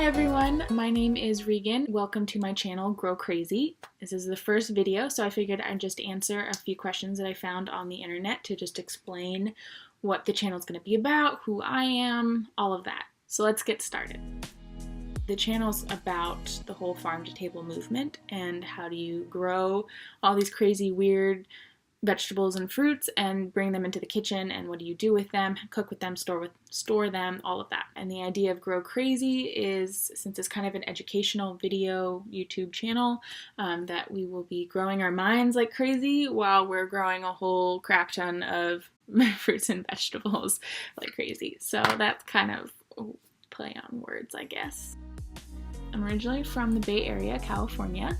Hi everyone, my name is Regan. Welcome to my channel, Grow Crazy. This is the first video, so I figured I'd just answer a few questions that I found on the internet to just explain what the channel is going to be about, who I am, all of that. So let's get started. The channel's about the whole farm-to-table movement and how do you grow all these crazy, weird vegetables and fruits and bring them into the kitchen, and what do you do with them, cook with them, store them, all of that. And the idea of Grow Crazy is, since it's kind of an educational video YouTube channel, that we will be growing our minds like crazy while we're growing a whole crap ton of fruits and vegetables like crazy. So that's kind of a play on words, I guess. I'm originally from the Bay Area, California,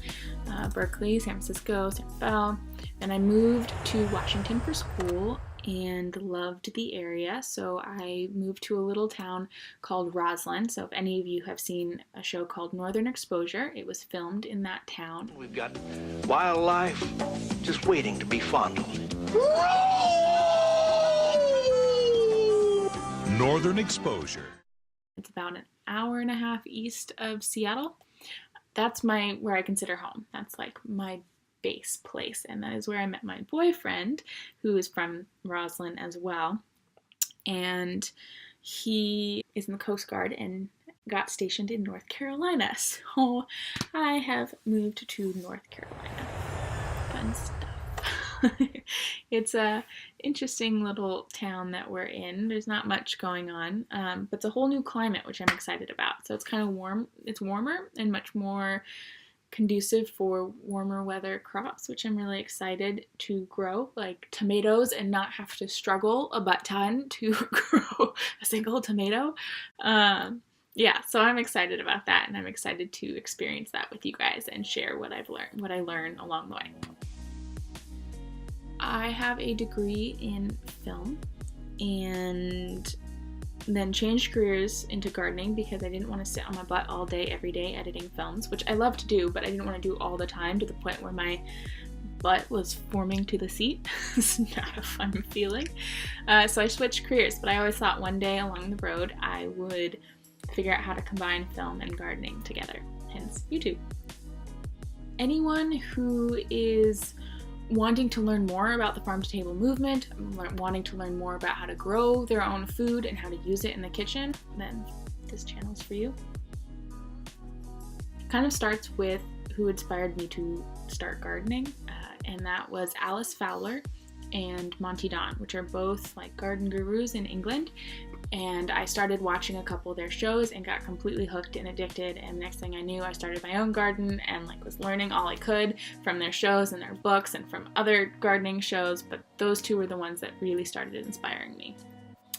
Berkeley, San Francisco, San Rafael. Then I moved to Washington for school and loved the area, so I moved to a little town called Roslyn. So if any of you have seen a show called Northern Exposure, it was filmed in that town. We've got wildlife just waiting to be fondled. Northern Exposure. It's about an hour and a half east of Seattle. That's where I consider home. That's like my base place, and that is where I met my boyfriend, who is from Roslyn as well. And he is in the Coast Guard and got stationed in North Carolina. So I have moved to North Carolina. Fun stuff. It's a interesting little town that we're in. There's not much going on, but it's a whole new climate, which I'm excited about. So it's kind of warm. It's warmer and much more conducive for warmer weather crops, which I'm really excited to grow, like tomatoes, and not have to struggle a butt ton to grow a single tomato. Yeah, so I'm excited about that, and I'm excited to experience that with you guys and share what I've learned, what I learn along the way. I have a degree in film and then changed careers into gardening because I didn't want to sit on my butt all day, every day editing films, which I love to do, but I didn't want to do all the time to the point where my butt was forming to the seat. It's not a fun feeling. So I switched careers, but I always thought one day along the road I would figure out how to combine film and gardening together, hence YouTube. Anyone who is wanting to learn more about the farm-to-table movement, wanting to learn more about how to grow their own food and how to use it in the kitchen, then this channel is for you. It kind of starts with who inspired me to start gardening, and that was Alys Fowler and Monty, which are both like garden gurus in England. And I started watching a couple of their shows and got completely hooked and addicted, and next thing I knew I started my own garden and was learning all I could from their shows and their books and from other gardening shows, but those two were the ones that really started inspiring me.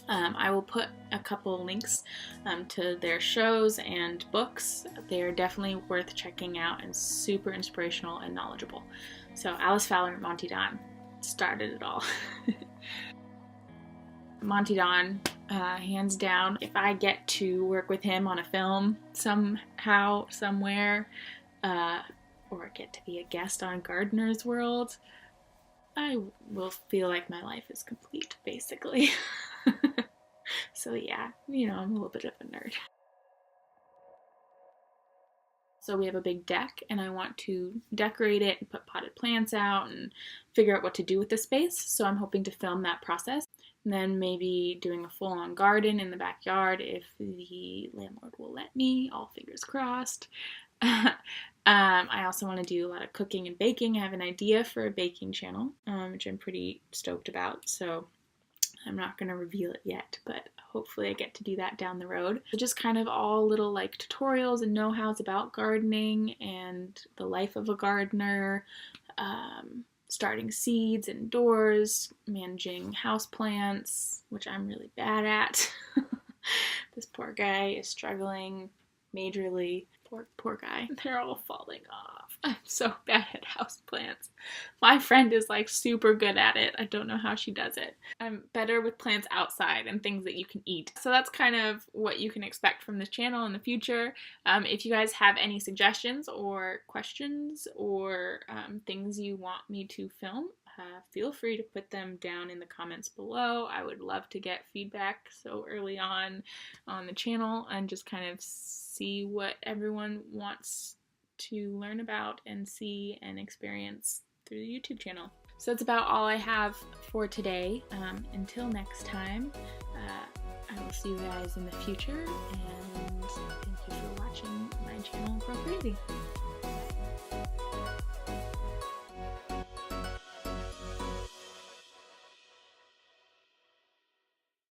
I will put a couple links to their shows and books. They are definitely worth checking out and super inspirational and knowledgeable. So Alys Fowler and Monty started it all. Monty, hands down, if I get to work with him on a film somehow, somewhere, or get to be a guest on Gardener's World, I will feel like my life is complete, basically. So yeah, I'm a little bit of a nerd. So we have a big deck, and I want to decorate it and put potted plants out and figure out what to do with the space. So I'm hoping to film that process. And then maybe doing a full-on garden in the backyard if the landlord will let me, all fingers crossed. I also want to do a lot of cooking and baking. I have an idea for a baking channel, which I'm pretty stoked about, so I'm not going to reveal it yet, but hopefully I get to do that down the road. Just kind of all little tutorials and know-hows about gardening and the life of a gardener, starting seeds indoors, managing houseplants, which I'm really bad at. This poor guy is struggling majorly. Poor guy. They're all falling off. I'm so bad at houseplants. My friend is super good at it. I don't know how she does it. I'm better with plants outside and things that you can eat. So that's kind of what you can expect from this channel in the future. If you guys have any suggestions or questions or things you want me to film, feel free to put them down in the comments below. I would love to get feedback so early on the channel and just kind of see what everyone wants to learn about and see and experience through the YouTube channel. So that's about all I have for today. Until next time, I will see you guys in the future, and thank you for watching my channel Grow Crazy.